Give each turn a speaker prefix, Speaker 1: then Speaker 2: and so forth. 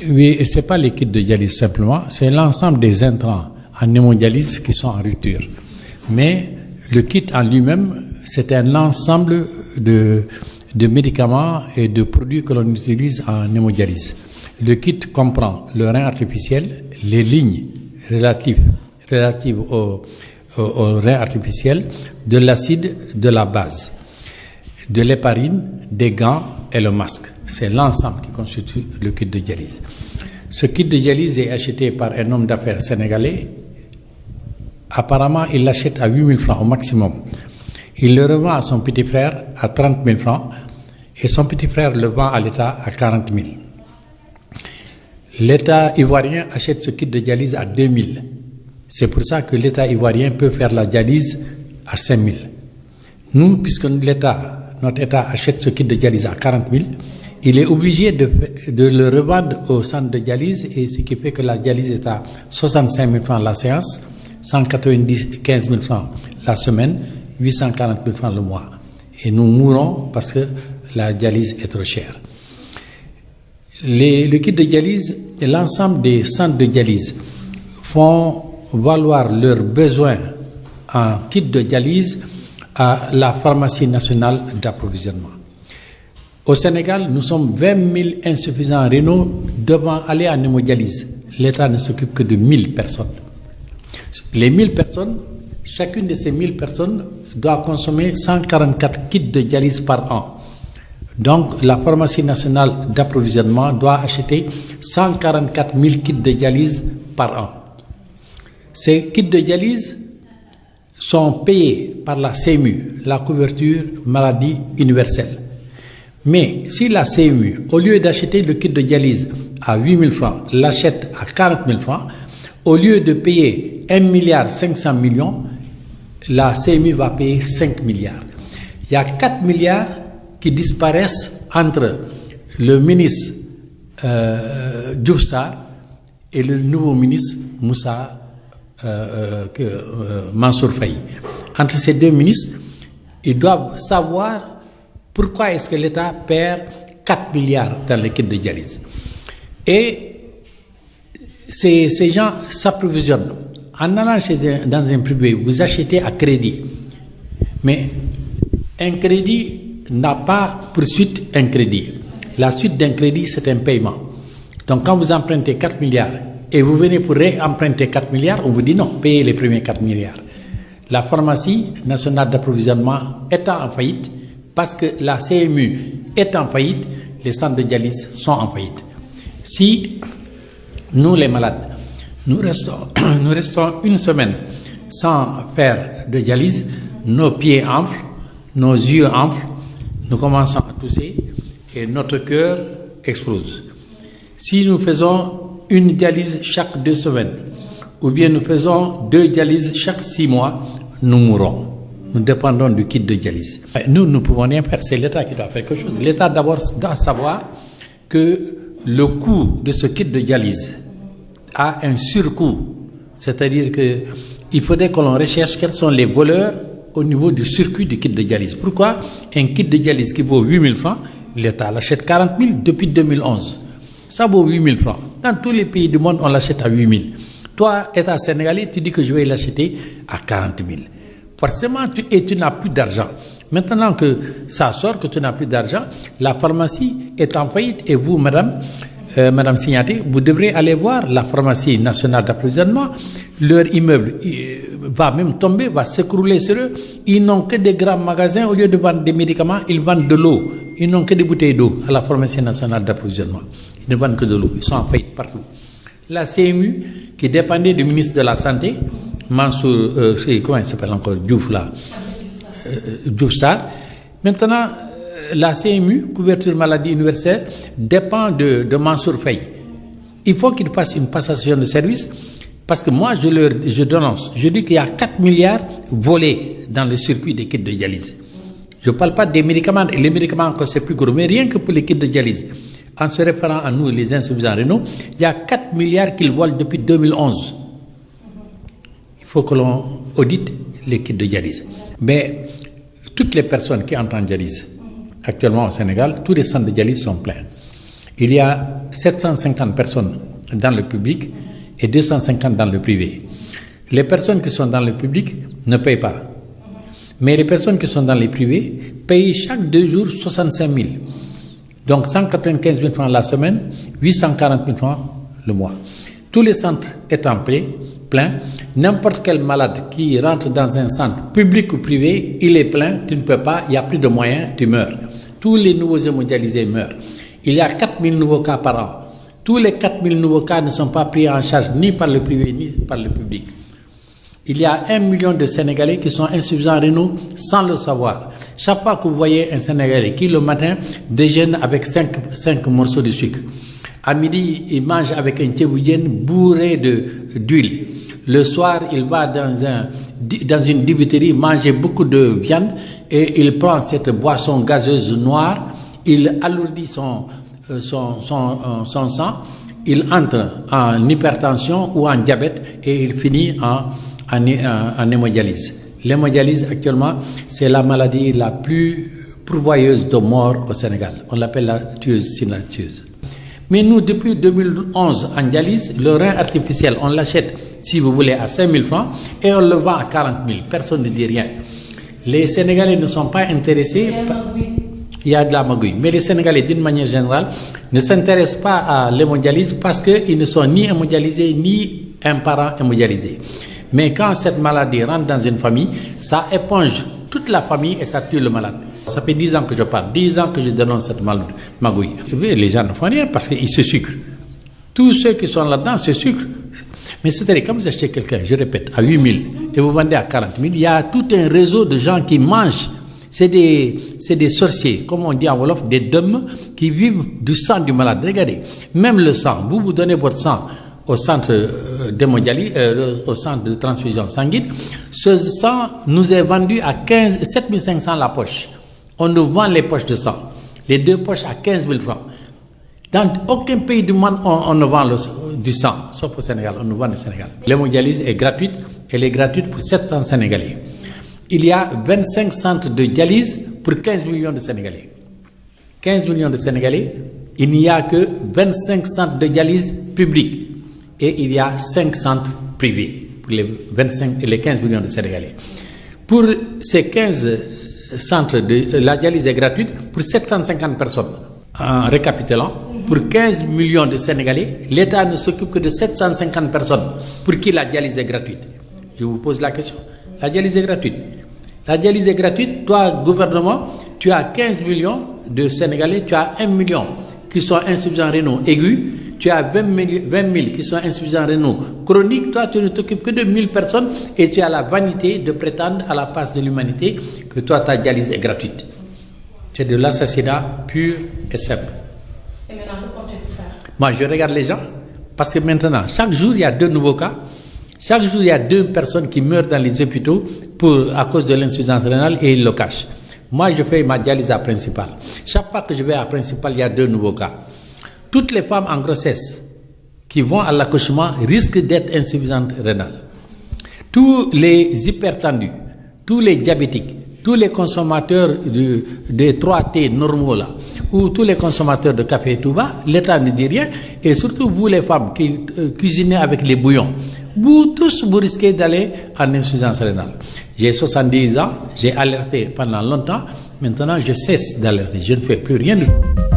Speaker 1: Oui, et ce n'est pas les kits de dialyse simplement, c'est l'ensemble des intrants en hémodialyse qui sont en rupture. Mais le kit en lui-même, c'est un ensemble de médicaments et de produits que l'on utilise en hémodialyse. Le kit comprend le rein artificiel, les lignes relatives au rein artificiel, de l'acide, de la base, de l'héparine, des gants et le masque. C'est l'ensemble qui constitue le kit de dialyse. Ce kit de dialyse est acheté par un homme d'affaires sénégalais. Apparemment, il l'achète à 8 000 francs au maximum. Il le revend à son petit frère à 30 000 francs et son petit frère le vend à l'État à 40 000. L'État ivoirien achète ce kit de dialyse à 2 000. C'est pour ça que l'État ivoirien peut faire la dialyse à 5 000. Nous, puisque notre État achète ce kit de dialyse à 40 000, il est obligé de le revendre au centre de dialyse, et ce qui fait que la dialyse est à 65 000 francs la séance, 195 000 francs la semaine, 840 000 francs le mois. Et nous mourons parce que la dialyse est trop chère. Le kit de dialyse et l'ensemble des centres de dialyse font valoir leurs besoins en kit de dialyse à la pharmacie nationale d'approvisionnement. Au Sénégal, nous sommes 20 000 insuffisants rénaux devant aller en hémodialyse. L'État ne s'occupe que de 1 000 personnes. Les 1 000 personnes, chacune de ces 1 000 personnes doit consommer 144 kits de dialyse par an. Donc, la pharmacie nationale d'approvisionnement doit acheter 144 000 kits de dialyse par an. Ces kits de dialyse sont payés par la CMU, la couverture maladie universelle. Mais si la CMU, au lieu d'acheter le kit de dialyse à 8 000 francs, l'achète à 40 000 francs, au lieu de payer 1,5 milliard, la CMU va payer 5 milliards. Il y a 4 milliards qui disparaissent entre le ministre Diouf Sarr et le nouveau ministre Mansour Faye. Entre ces deux ministres, ils doivent savoir pourquoi est-ce que l'État perd 4 milliards dans les kits de dialyse. Et ces gens s'approvisionnent. En allant dans un privé, vous achetez à crédit. Mais un crédit n'a pas pour suite un crédit. La suite d'un crédit, c'est un paiement. Donc quand vous empruntez 4 milliards et vous venez pour réemprunter 4 milliards, on vous dit non, payez les premiers 4 milliards. La pharmacie nationale d'approvisionnement étant en faillite, parce que la CMU est en faillite, les centres de dialyse sont en faillite. Si nous, les malades, nous restons une semaine sans faire de dialyse, nos pieds enflent, nos yeux enflent, nous commençons à tousser et notre cœur explose. Si nous faisons une dialyse chaque 2 semaines, ou bien nous faisons 2 dialyses chaque 6 mois, nous mourrons. Nous dépendons du kit de dialyse. Nous ne pouvons rien faire, c'est l'État qui doit faire quelque chose. L'État d'abord doit savoir que le coût de ce kit de dialyse a un surcoût. C'est-à-dire qu'il faudrait que l'on recherche quels sont les voleurs au niveau du circuit du kit de dialyse. Pourquoi un kit de dialyse qui vaut 8 000 francs, l'État l'achète 40 000 depuis 2011. Ça vaut 8 000 francs. Dans tous les pays du monde, on l'achète à 8 000. Toi, État sénégalais, tu dis que je vais l'acheter à 40 000. Forcément, tu n'as plus d'argent. Maintenant que ça sort, que tu n'as plus d'argent, la pharmacie est en faillite et vous, madame Signaté, vous devrez aller voir la pharmacie nationale d'approvisionnement. Leur immeuble va même tomber, va s'écrouler sur eux. Ils n'ont que des grands magasins. Au lieu de vendre des médicaments, ils vendent de l'eau. Ils n'ont que des bouteilles d'eau à la pharmacie nationale d'approvisionnement. Ils ne vendent que de l'eau. Ils sont en faillite partout. La CMU, qui dépendait du ministre de la Santé, Mansour, comment il s'appelle encore, Diouf Sarr. Maintenant, la CMU, couverture maladie universelle, dépend de Mansour Faye. Il faut qu'il fasse une passation de service, parce que moi, je dénonce. Je dis qu'il y a 4 milliards volés dans le circuit des kits de dialyse. Je ne parle pas des médicaments. Les médicaments, encore, c'est plus gros, mais rien que pour les kits de dialyse. En se référant à nous, les insuffisants rénaux, il y a 4 milliards qu'ils volent depuis 2011. Il faut que l'on audite les kits de dialyse. Mais toutes les personnes qui entrent en dialyse, actuellement au Sénégal, tous les centres de dialyse sont pleins. Il y a 750 personnes dans le public et 250 dans le privé. Les personnes qui sont dans le public ne payent pas. Mais les personnes qui sont dans les privés payent chaque 2 jours 65 000. Donc 195 000 francs la semaine, 840 000 francs le mois. Tous les centres étant pleins, n'importe quel malade qui rentre dans un centre public ou privé, il est plein, tu ne peux pas, il n'y a plus de moyens, tu meurs. Tous les nouveaux hémodialysés meurent. Il y a 4 000 nouveaux cas par an. Tous les 4 000 nouveaux cas ne sont pas pris en charge ni par le privé ni par le public. Il y a 1 million de Sénégalais qui sont insuffisants rénaux sans le savoir. Chaque fois que vous voyez un Sénégalais qui le matin déjeune avec 5 morceaux de sucre, à midi il mange avec un tchéboudienne bourré d'huile. Le soir il va dans une dibiterie manger beaucoup de viande et il prend cette boisson gazeuse noire, il alourdit son sang, il entre en hypertension ou en diabète et il finit en hémodialyse. L'hémodialyse actuellement, c'est la maladie la plus pourvoyeuse de mort au Sénégal. On l'appelle la tueuse silencieuse. Mais nous, depuis 2011, en dialyse, le rein artificiel, on l'achète, si vous voulez, à 5 000 francs et on le vend à 40 000. Personne ne dit rien. Les Sénégalais ne sont pas intéressés. Il y a de la magouille. Mais les Sénégalais, d'une manière générale, ne s'intéressent pas à l'hémodialyse parce qu'ils ne sont ni hémodialysés ni un parent hémodialysé. Mais quand cette maladie rentre dans une famille, ça éponge toute la famille et ça tue le malade. Ça fait 10 ans que je parle, 10 ans que je dénonce cette magouille. Les gens ne font rien parce qu'ils se sucrent. Tous ceux qui sont là-dedans se sucrent. Mais c'est-à-dire, quand vous achetez quelqu'un, je répète, à 8 000 et vous vendez à 40 000, il y a tout un réseau de gens qui mangent. C'est des sorciers, comme on dit en Wolof, des dômes qui vivent du sang du malade. Regardez, même le sang, vous donnez votre sang au centre d'hémodialyse, au centre de transfusion sanguine, ce sang nous est vendu à 7 500 la poche. On nous vend les poches de sang, les 2 poches à 15 000 francs. Dans aucun pays du monde, on ne vend du sang, sauf au Sénégal, on nous vend le Sénégal. L'hémodialyse est gratuite, elle est gratuite pour 700 Sénégalais. Il y a 25 centres de dialyse pour 15 millions de Sénégalais. 15 millions de Sénégalais, il n'y a que 25 centres de dialyse publics. Et il y a 5 centres privés pour les 15 millions de Sénégalais. Pour ces 15 centres, la dialyse est gratuite pour 750 personnes. En récapitulant, pour 15 millions de Sénégalais, l'État ne s'occupe que de 750 personnes pour qui la dialyse est gratuite. Je vous pose la question. La dialyse est gratuite. La dialyse est gratuite. Toi, gouvernement, tu as 15 millions de Sénégalais, tu as 1 million qui sont insuffisants rénaux aigus, tu as 20 000 qui sont insuffisants rénaux chroniques, toi tu ne t'occupes que de 1000 personnes et tu as la vanité de prétendre à la place de l'humanité que toi ta dialyse est gratuite. C'est de l'assassinat pur et simple.
Speaker 2: Et maintenant, que comptez-vous faire?
Speaker 1: Moi je regarde les gens parce que maintenant, chaque jour il y a 2 nouveaux cas, chaque jour il y a 2 personnes qui meurent dans les hôpitaux à cause de l'insuffisance rénale et ils le cachent. Moi je fais ma dialyse à Principal. Chaque fois que je vais à Principal, il y a 2 nouveaux cas. Toutes les femmes en grossesse qui vont à l'accouchement risquent d'être insuffisantes rénales. Tous les hypertendus, tous les diabétiques, tous les consommateurs des 3T normaux là, ou tous les consommateurs de café et tout va, l'État ne dit rien. Et surtout vous les femmes qui cuisinez avec les bouillons, vous tous vous risquez d'aller en insuffisance rénale. J'ai 70 ans, j'ai alerté pendant longtemps, maintenant je cesse d'alerter, je ne fais plus rien du tout.